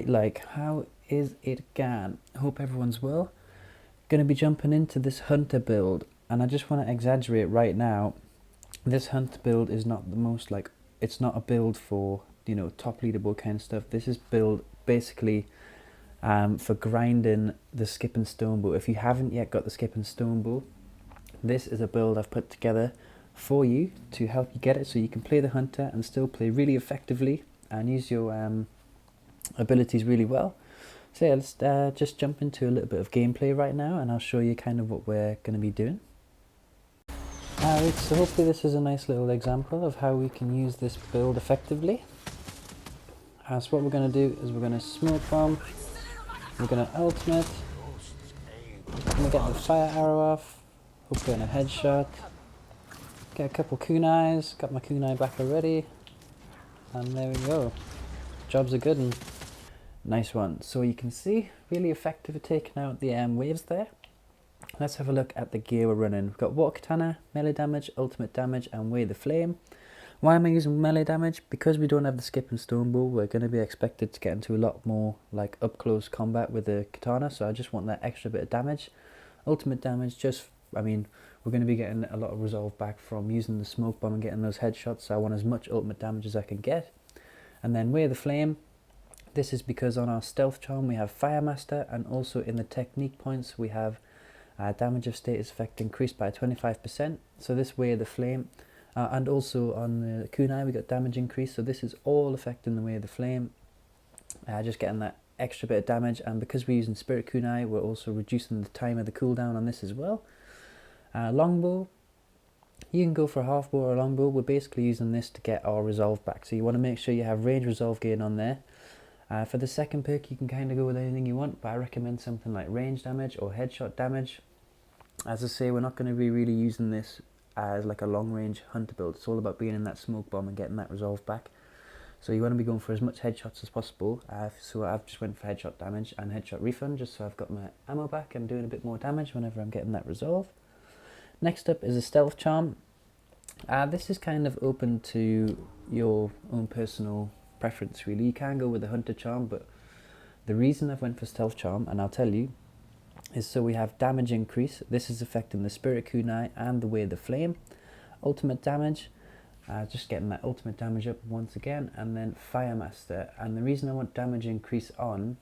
Right, like, how is it going? Hope everyone's well. Gonna be jumping into this hunter build, and I just want to exaggerate right now. This hunter build is not the most, like, it's not a build for, top leaderboard kind of stuff. This is build basically for grinding the skip and stone bow. If you haven't yet got the skip and stone bow, this is a build I've put together for you to help you get it so you can play the hunter and still play really effectively and use your abilities really well. So yeah, let's just jump into a little bit of gameplay right now, and I'll show you kind of what we're going to be doing. Alright, so hopefully this is a nice little example of how we can use this build effectively. So what we're going to do is we're going to smoke bomb, we're going to ultimate, we're going to get the fire arrow off, hopefully on a headshot, get a couple kunais, got my kunai back already, and there we go. Job's a good one. Nice one. So you can see, really effective at taking out the waves there. Let's have a look at the gear we're running. We've got water katana, melee damage, ultimate damage, and weigh the flame. Why am I using melee damage? Because we don't have the skip and stone bow, we're going to be expected to get into a lot more like up close combat with the katana, so I just want that extra bit of damage. Ultimate damage, we're going to be getting a lot of resolve back from using the smoke bomb and getting those headshots, so I want as much ultimate damage as I can get. And then weigh the flame. This is because on our stealth charm we have Fire Master, and also in the technique points we have damage of status effect increased by 25%. So this weigh the flame, and also on the kunai we got damage increase. So this is all affecting the weigh the flame, just getting that extra bit of damage. And because we're using spirit kunai, we're also reducing the time of the cooldown on this as well. Longbow, you can go for a half bow or a longbow. We're basically using this to get our resolve back, so you want to make sure you have range resolve gain on there. For the second perk you can kind of go with anything you want, but I recommend something like range damage or headshot damage. As I say, we're not going to be really using this as like a long range hunter build. It's all about being in that smoke bomb and getting that resolve back. So you want to be going for as much headshots as possible. So I've just went for headshot damage and headshot refund, just so I've got my ammo back and doing a bit more damage whenever I'm getting that resolve. Next up is a stealth charm. This is kind of open to your own personal preference really. You can go with the hunter charm, but the reason I've went for stealth charm, and I'll tell you, is so we have damage increase. This is affecting the spirit kunai and the weigh the flame. Ultimate damage, just getting that ultimate damage up once again, and then Fire Master. And the reason I want damage increase on,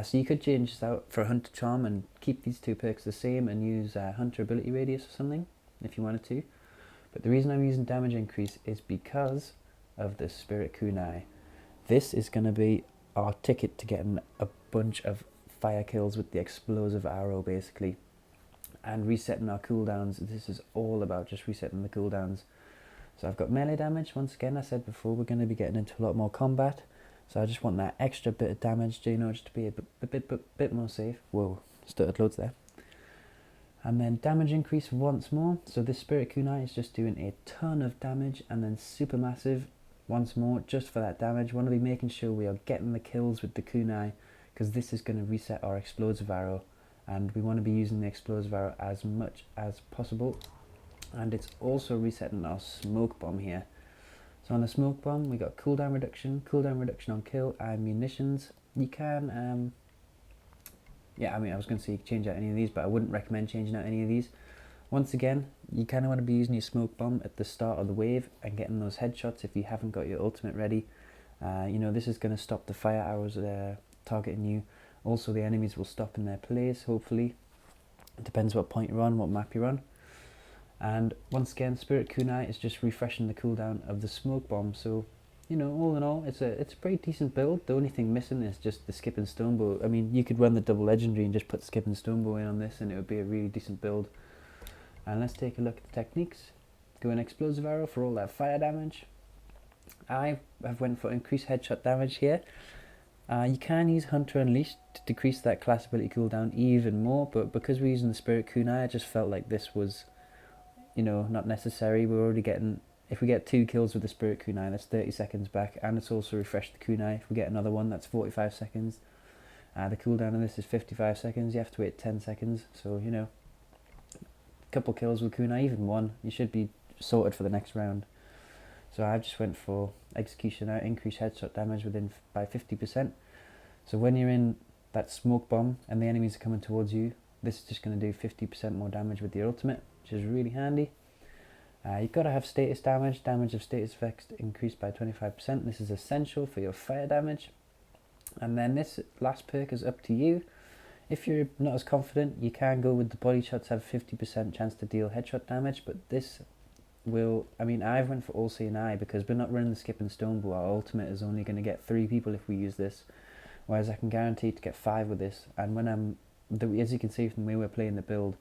so you could change this out for a hunter charm and keep these two perks the same and use hunter ability radius or something if you wanted to, but the reason I'm using damage increase is because of the spirit kunai. This is going to be our ticket to getting a bunch of fire kills with the explosive arrow basically, and resetting our cooldowns. This is all about just resetting the cooldowns. So I've got melee damage. Once again, I said before, we're going to be getting into a lot more combat, so I just want that extra bit of damage, just to be a bit more safe. Whoa, stuttered loads there. And then damage increase once more. So this spirit kunai is just doing a ton of damage, and then super massive once more just for that damage. We want to be making sure we are getting the kills with the kunai, because this is going to reset our explosive arrow, and we want to be using the explosive arrow as much as possible. And it's also resetting our smoke bomb here. So on the smoke bomb we got cooldown reduction on kill, and munitions. You can I was going to say you can change out any of these, but I wouldn't recommend changing out any of these. Once again, you kind of want to be using your smoke bomb at the start of the wave and getting those headshots if you haven't got your ultimate ready. This is going to stop the fire arrows targeting you. Also, the enemies will stop in their place, hopefully. It depends what point you're on, what map you're on. And once again, Spirit Kunai is just refreshing the cooldown of the smoke bomb. So, all in all, it's a pretty decent build. The only thing missing is just the skip and stone bow. I mean, you could run the double legendary and just put skip and stone bow in on this, and it would be a really decent build. And let's take a look at the techniques. Go an explosive arrow for all that fire damage. I've went for increased headshot damage here. You can use Hunter Unleashed to decrease that class ability cooldown even more, but because we're using the Spirit Kunai, I just felt like this was, not necessary. We're already getting, if we get 2 kills with the Spirit Kunai, that's 30 seconds back, and it's also refreshed the Kunai. If we get another one, that's 45 seconds. The cooldown on this is 55 seconds. You have to wait 10 seconds, so, couple kills with kunai, even one, you should be sorted for the next round. So I've just went for execution out, increased headshot damage by 50%. So when you're in that smoke bomb and the enemies are coming towards you, this is just going to do 50% more damage with your ultimate, which is really handy. You've got to have status damage. Damage of status effects increased by 25%. This is essential for your fire damage. And then this last perk is up to you. If you're not as confident, you can go with the body shots, have 50% chance to deal headshot damage, but this will, I mean, I've went for all CNI because we're not running the skip and stone bow. Our ultimate is only going to get 3 people if we use this, whereas I can guarantee to get 5 with this. And when as you can see from the way we're playing the build,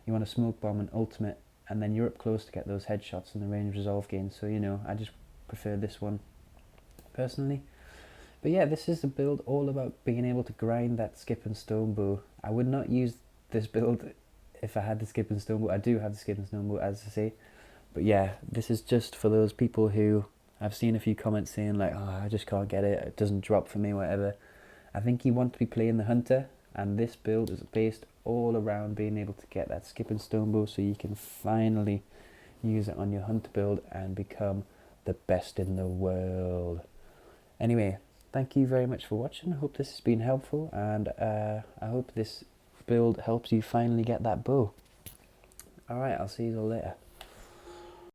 you want to smoke bomb and ultimate, and then you're up close to get those headshots and the range resolve gain. So, you know, I just prefer this one personally. But yeah, this is a build all about being able to grind that skip and stone bow. I would not use this build if I had the skip and stone bow. I do have the skip and stone bow, as I say. But yeah, this is just for those people who, I've seen a few comments saying like, oh, I just can't get it, it doesn't drop for me, whatever. I think you want to be playing the hunter, and this build is based all around being able to get that skip and stone bow so you can finally use it on your hunter build and become the best in the world. Anyway, thank you very much for watching. I hope this has been helpful, and I hope this build helps you finally get that bow. Alright, I'll see you all later.